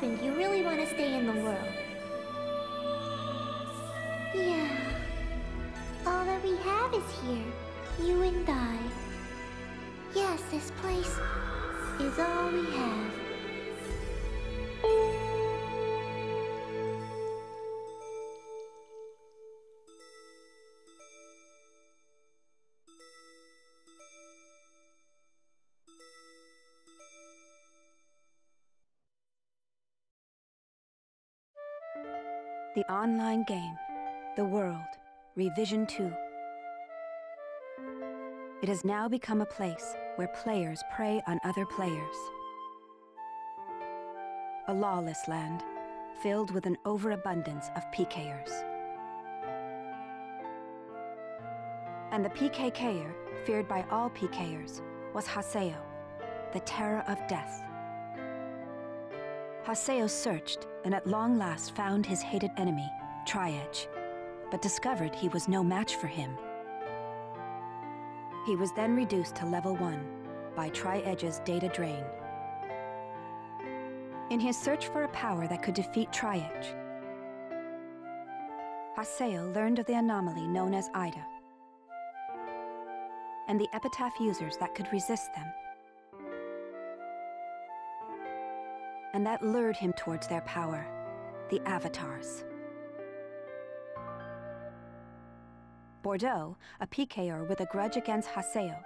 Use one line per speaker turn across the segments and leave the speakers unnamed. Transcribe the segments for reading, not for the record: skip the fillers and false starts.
husband, you really want to stay in the world. Yeah. All that we have is here. You and I. Yes, this place is all we have.
The online game, The World, Revision 2. It has now become a place where players prey on other players. A lawless land, filled with an overabundance of PKers. And the PKKer, feared by all PKers, was Haseo, the terror of death. Haseo searched and at long last found his hated enemy, Tri-Edge, but discovered he was no match for him. He was then reduced to level 1 by Tri-Edge's data drain. In his search for a power that could defeat Tri-Edge, Haseo learned of the anomaly known as Ida, and the epitaph users that could resist them. And that lured him towards their power, the Avatars. Bordeaux, a PKer with a grudge against Haseo.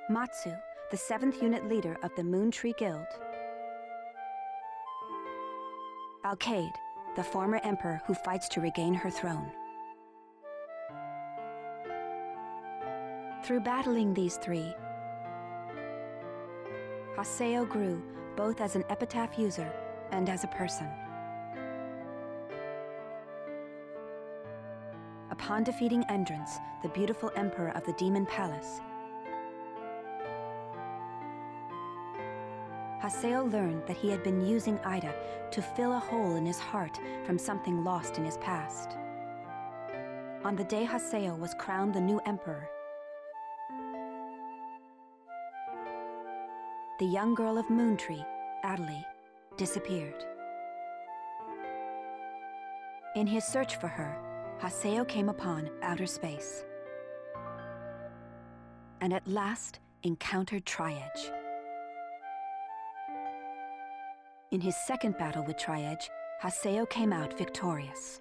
Matsu, the 7th unit leader of the Moon Tree Guild. Alkaid, the former emperor who fights to regain her throne. Through battling these three, Haseo grew both as an epitaph user and as a person. Upon defeating Endrance, the beautiful emperor of the Demon Palace, Haseo learned that he had been using Ida to fill a hole in his heart from something lost in his past. On the day Haseo was crowned the new emperor, the young girl of Moontree, Adelie, disappeared. In his search for her, Haseo came upon outer space, and at last encountered Tri-Edge. In his second battle with Tri-Edge, Haseo came out victorious.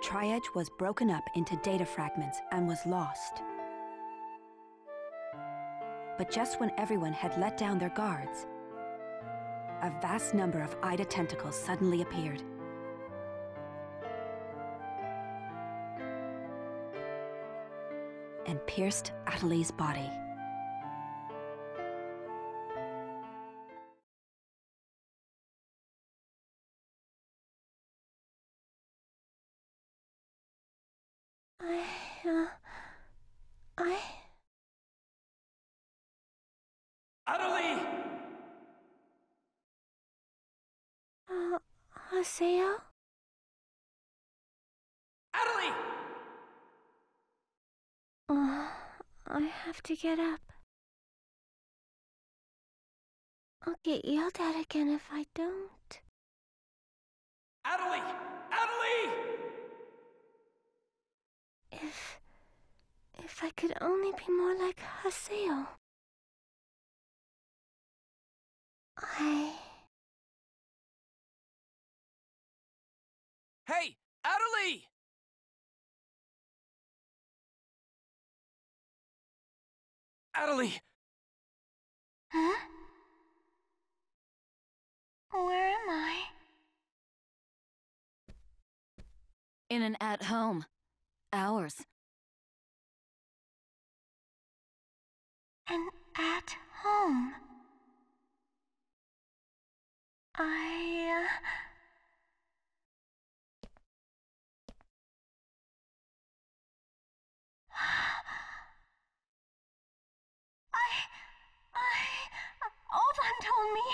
Tri-Edge was broken up into data fragments and was lost. But just when everyone had let down their guards, a vast number of Ida tentacles suddenly appeared. And pierced Adelie's body.
Adelie!
Haseo?
Adelie!
I have to get up. I'll get yelled at again if I don't.
Adelie! Adelie!
If I could only be more like Haseo.
Hey, Adelie! Adelie!
Huh? Where am I?
In an at-home. Ours.
And at home. I Oban told me.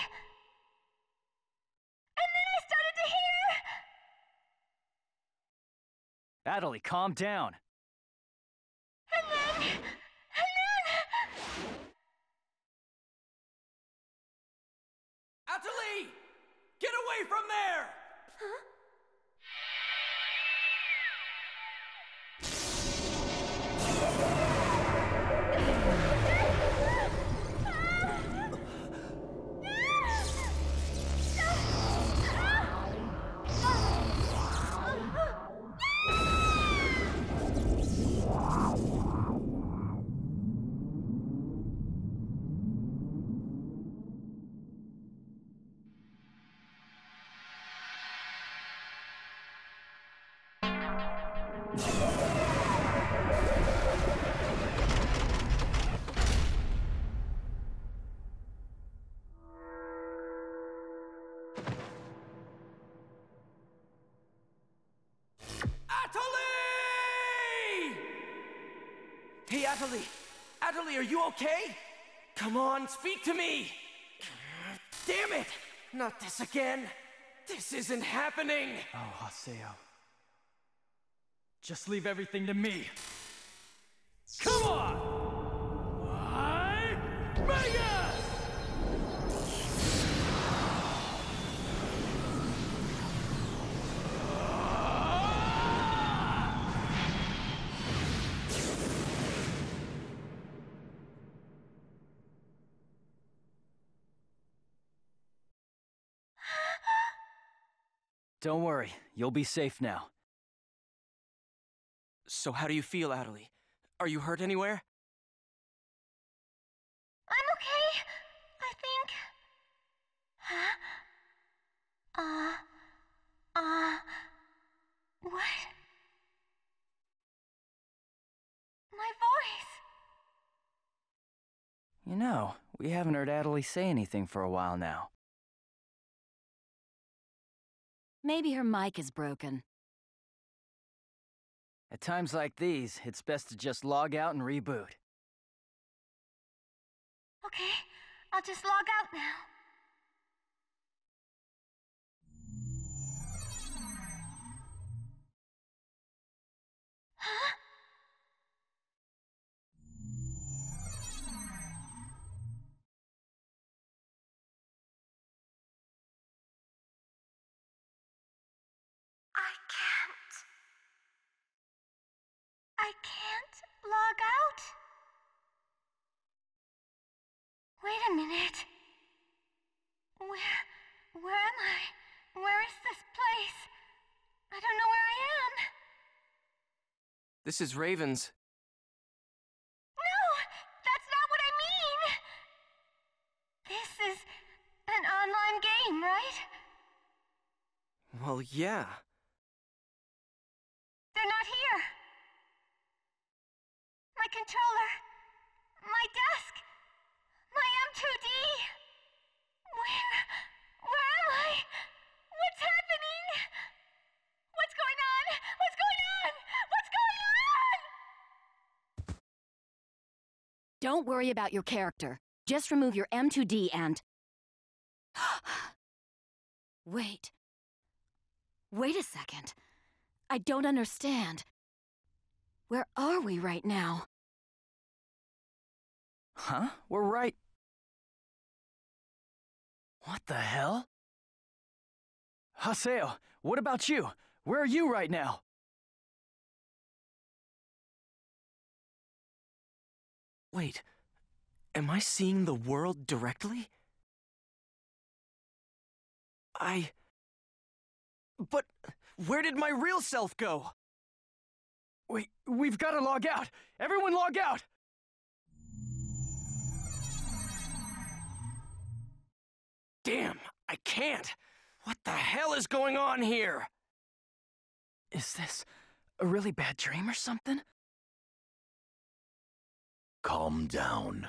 And then I started to hear.
Adelie, calm down.
And then...
Get away from there!
Huh?
Atali! Hey, Atali! Atali, are you okay? Come on, speak to me! Damn it! Not this again! This isn't happening!
Oh, Haseo. Just leave everything to me.
Come on! Vegas!
Don't worry, you'll be safe now.
So how do you feel, Atali? Are you hurt anywhere?
I'm okay, I think. Huh? What? My voice!
You know, we haven't heard Atali say anything for a while now.
Maybe her mic is broken.
At times like these, it's best to just log out and reboot.
Okay, I'll just log out now. Huh? I can't log out? Wait a minute. Where am I? Where is this place? I don't know where I am.
This is Raven's.
No, that's not what I mean. This is an online game, right?
Well, yeah.
They're not here. My controller, my desk, my M2D. Where am I? What's happening? What's going on? What's going on? What's going on?
Don't worry about your character. Just remove your M2D and... Wait. Wait a second. I don't understand. Where are we right now?
Huh? We're right... What the hell? Haseo, what about you? Where are you right now?
Wait, am I seeing the world directly? But where did my real self go?
Wait, we've got to log out! Everyone log out!
Damn, I can't! What the hell is going on here?
Is this a really bad dream or something?
Calm down.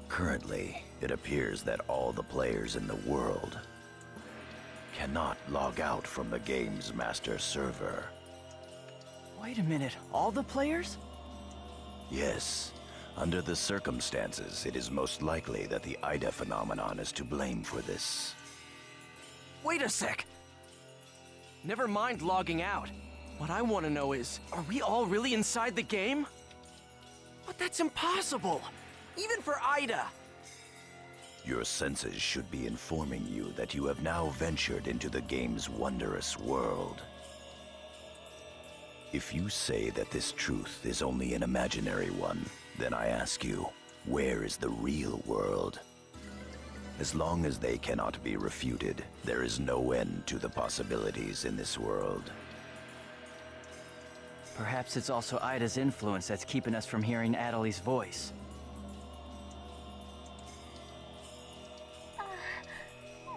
Currently, it appears that all the players in the world cannot log out from the game's master server.
Wait a minute, all the players?
Yes. Under the circumstances, it is most likely that the Ida phenomenon is to blame for this.
Wait a sec! Never mind logging out. What I want to know is, are we all really inside the game? But that's impossible! Even for Ida!
Your senses should be informing you that you have now ventured into the game's wondrous world. If you say that this truth is only an imaginary one, then I ask you, where is the real world? As long as they cannot be refuted, there is no end to the possibilities in this world.
Perhaps it's also Ida's influence that's keeping us from hearing Adelie's voice.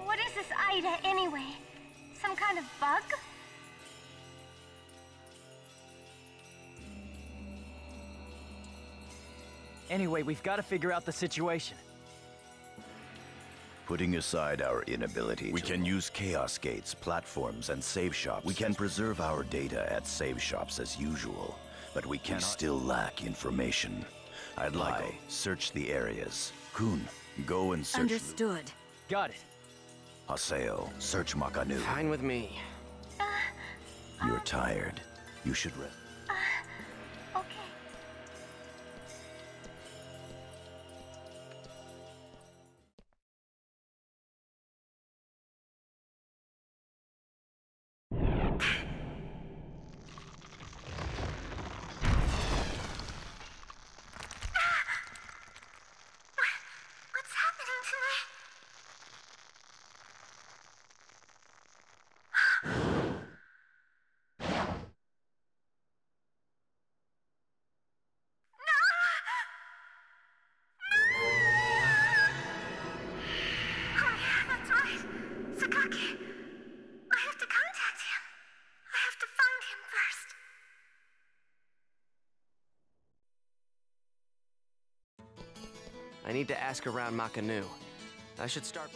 What is this Ida, anyway? Some kind of bug?
Anyway, we've got to figure out the situation.
Putting aside our inability, we can use chaos gates, platforms, and save shops. We can preserve our data at save shops as usual, but we can still lack information. I'd like search the areas. Kun, go and search.
Understood.
Got it.
Haseo, search Makanu.
Fine with me.
You're tired. You should rest.
Okay. What's happening to me?
I need to ask around Makanu. I should start...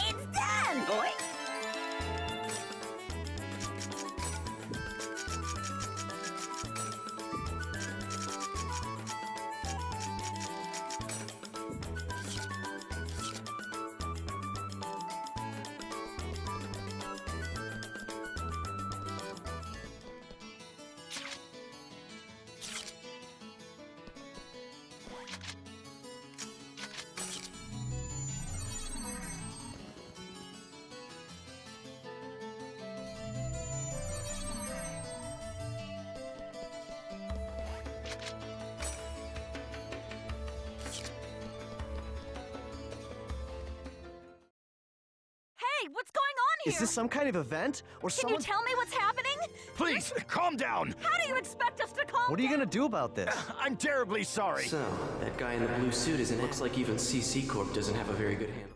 It's done!
Hey, what's going on here?
Is this some kind of event? Or
Can
someone—
you tell me what's happening?
Please, calm down!
How do you expect us to calm
What are you gonna do about this?
I'm terribly sorry.
So, that guy in the blue suit isn't. Looks like even CC Corp doesn't have a very good handle.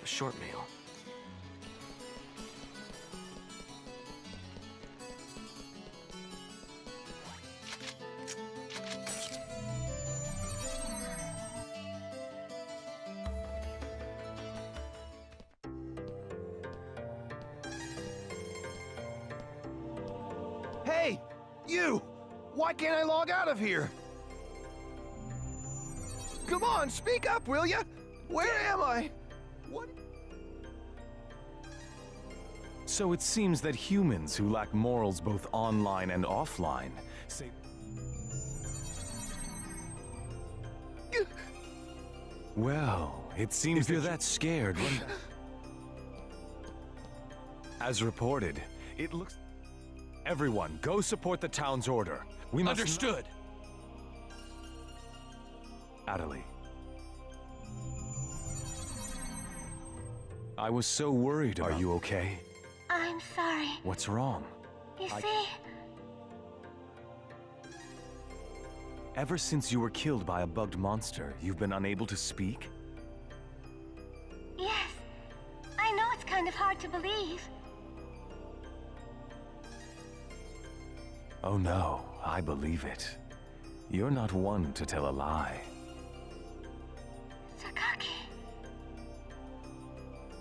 A short mail.
Hey! You! Why can't I log out of here? Come on, speak up, will ya? Where am I? What?
So it seems that humans who lack morals both online and offline say... Well, it seems
If you're that scared,
as reported, it looks... Everyone, go support the town's order. We must...
Understood.
Adelie. I was so worried about... Are you okay?
I'm sorry.
What's wrong?
You see,
Ever since you were killed by a bugged monster, you've been unable to speak?
yes. I know it's kind of hard to believe.
Oh no, I believe it. You're not one to tell a lie.
Sakaki.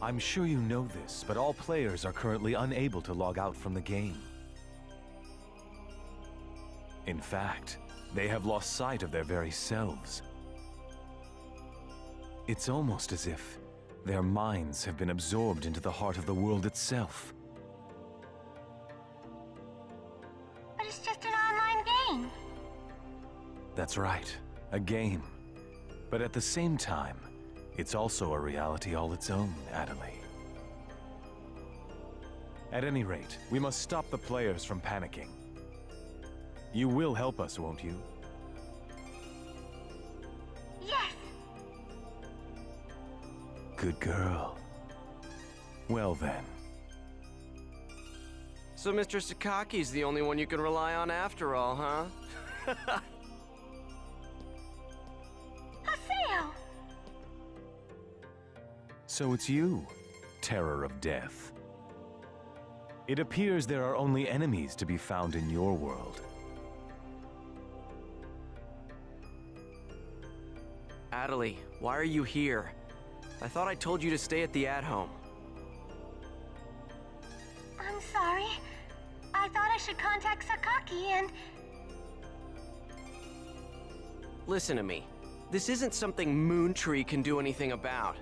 I'm sure you know this, but all players are currently unable to log out from the game. In fact, they have lost sight of their very selves. It's almost as if their minds have been absorbed into the heart of the world itself.
But it's just an online game.
That's right, a game. But at the same time, it's also a reality all its own, Adelie. At any rate, we must stop the players from panicking. You will help us, won't you?
Yes.
Good girl. Well then.
So Mr. Sakaki's the only one you can rely on after all, huh?
Haseo.
So it's you, Terror of Death. It appears there are only enemies to be found in your world.
Adelie, why are you here? I thought I told you to stay at the at-home.
I'm sorry. I thought I should contact Sakaki and...
Listen to me. This isn't something Moontree can do anything about.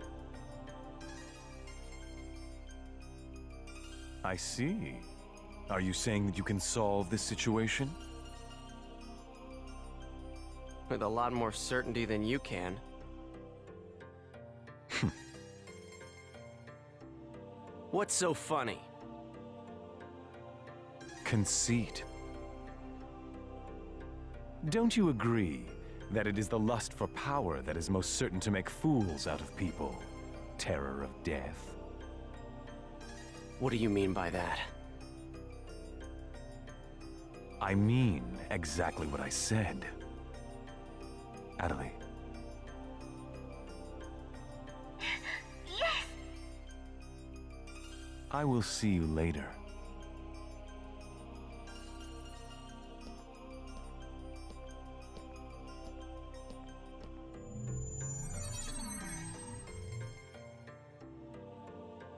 I see. Are you saying that you can solve this situation?
With a lot more certainty than you can. What's so funny?
Conceit. Don't you agree that it is the lust for power that is most certain to make fools out of people? Terror of death.
What do you mean by that?
I mean exactly what I said. Adelie.
Yes!
I will see you later.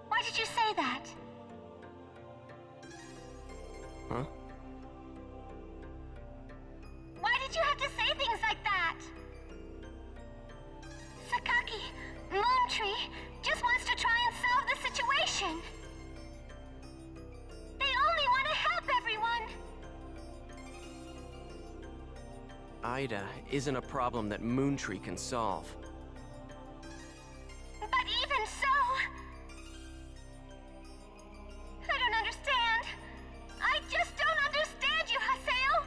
Why did you say that?
Huh?
Why did you have to say things like that? Sakaki, Moontree, just wants to try and solve the situation. They only want to help everyone.
Ida isn't a problem that Moontree can solve.
But even so... I don't understand. I just don't understand you, Haseo.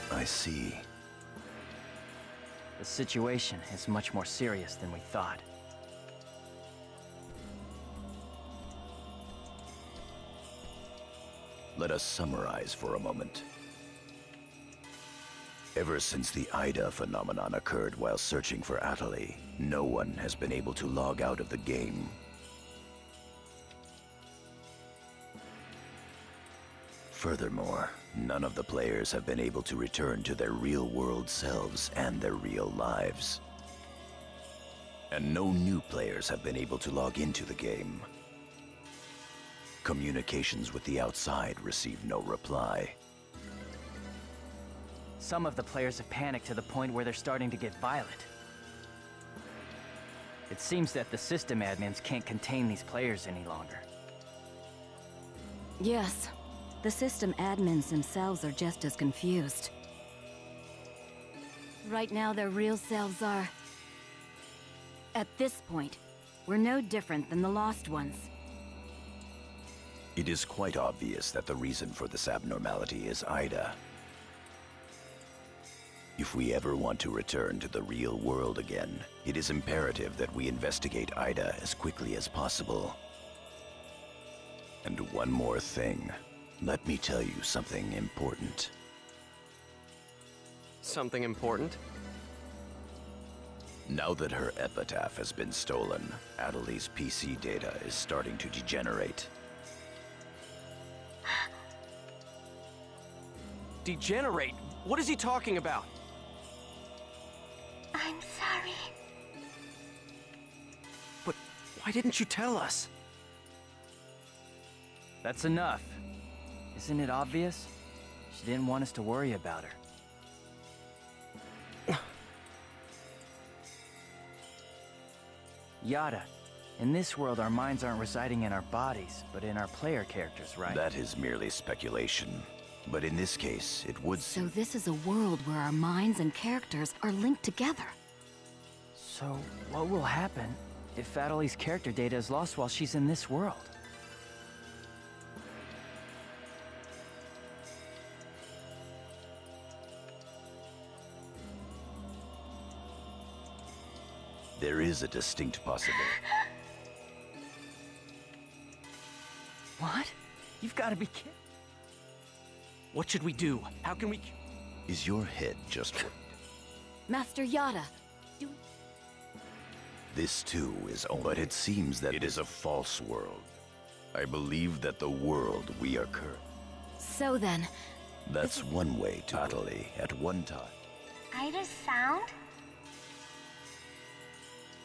I see.
The situation is much more serious than we thought.
Let us summarize for a moment. Ever since the Ida phenomenon occurred while searching for Adelie, no one has been able to log out of the game. Furthermore, none of the players have been able to return to their real-world selves and their real lives. And no new players have been able to log into the game. Communications with the outside receive no reply.
Some of the players have panicked to the point where they're starting to get violent. It seems that the system admins can't contain these players any longer.
Yes. The system admins themselves are just as confused. Right now, their real selves are... At this point, we're no different than the Lost Ones.
It is quite obvious that the reason for this abnormality is Ida. If we ever want to return to the real world again, it is imperative that we investigate Ida as quickly as possible. And one more thing. Let me tell you something important.
Something important?
Now that her epitaph has been stolen, Adelie's PC data is starting to degenerate.
Degenerate? What is he talking about?
I'm sorry.
But why didn't you tell us?
That's enough. Isn't it obvious? She didn't want us to worry about her. Yada, in this world our minds aren't residing in our bodies, but in our player characters, right?
That is merely speculation. But in this case, it would
So this is a world where our minds and characters are linked together.
So, what will happen if Adelie's character data is lost while she's in this world?
There is a distinct possibility.
What? You've got to be kidding.
What should we do? How can we...
Is your head just...
Master Yada,
This too is only... But it seems that it is a false world. I believe that the world we are current.
So then...
That's one way to Atali at one time.
Ida's sound?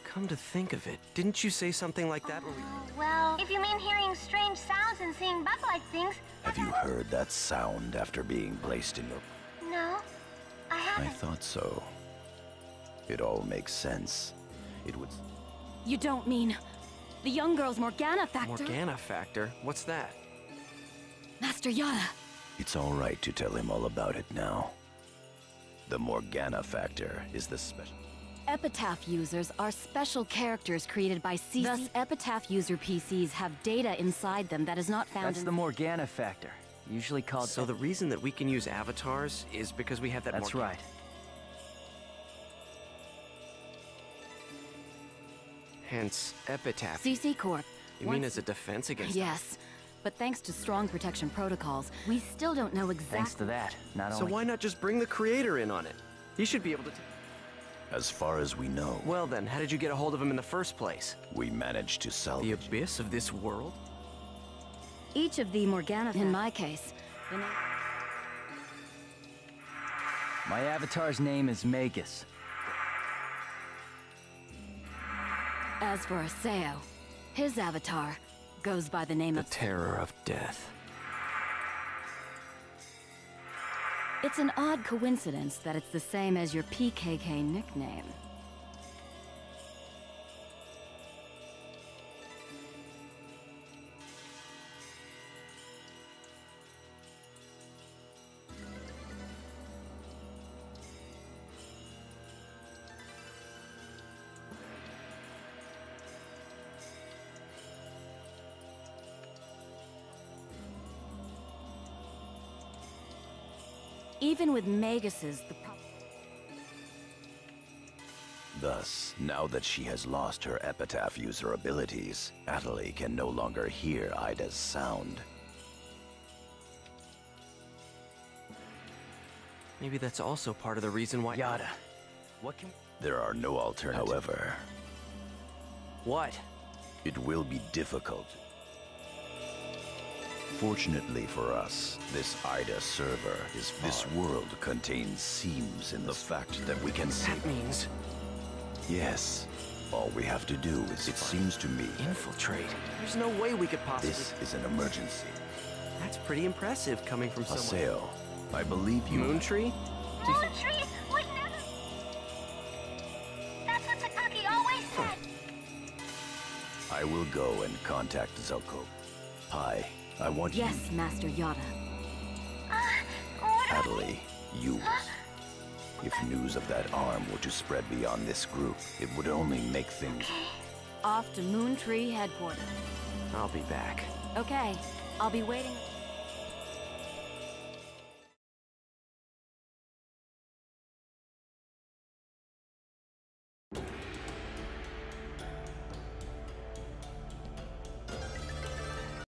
Come to think of it, didn't you say something like that when we...
Well, if you mean hearing strange sounds and seeing bug-like things...
Have you heard that sound after being placed in your...
No, I
I
haven't.
thought so. It all makes sense. It would...
You don't mean... the young girl's Morgana factor?
Morgana factor? What's that?
Master Yada.
It's all right to tell him all about it now. The Morgana factor is the special...
Epitaph users are special characters created by CC. Thus, Epitaph user PCs have data inside them that is not found
That's
in...
the Morgana factor, usually called...
So the reason that we can use avatars is because we have that
That's right.
Hence, epitaph.
CC Corp.
You mean as a defense against...
Yes, but thanks to strong protection protocols, we still don't know exactly...
Thanks to that, not
So
only...
why not just bring the creator in on it? He should be able to...
As far as we know,
Well then, how did you get a hold of him in the first place?
we managed to
The
salvage...
abyss of this world?
Each of the Morgana... In my case, the name...
My avatar's name is Magus.
As for Aseo, his avatar goes by the name
The
of...
terror of death.
It's an odd coincidence that it's the same as your PKK nickname. Even with Magus's, the
Thus, now that she has lost her epitaph user abilities, Atali can no longer hear Ida's sound.
Maybe that's also part of the reason why...
Yada. What can...
There are no alternatives. However,
What?
it will be difficult. Fortunately for us, this Ida server is far. This world contains seams in the fact that we can see.
That means...
Yes. All we have to do is, it seems to me,
infiltrate. There's no way we could possibly...
this is an emergency.
That's pretty impressive coming from someone...
Haseo, I believe you...
Moontree?
Moontree would never... That's what Takaki always said.
I will go and contact Zelko. Pi, I want
Yes, Master Yada.
What
Atali, use. If news of that arm were to spread beyond this group, it would only make things...
Off to Moontree headquarters.
I'll be back.
Okay, I'll be waiting...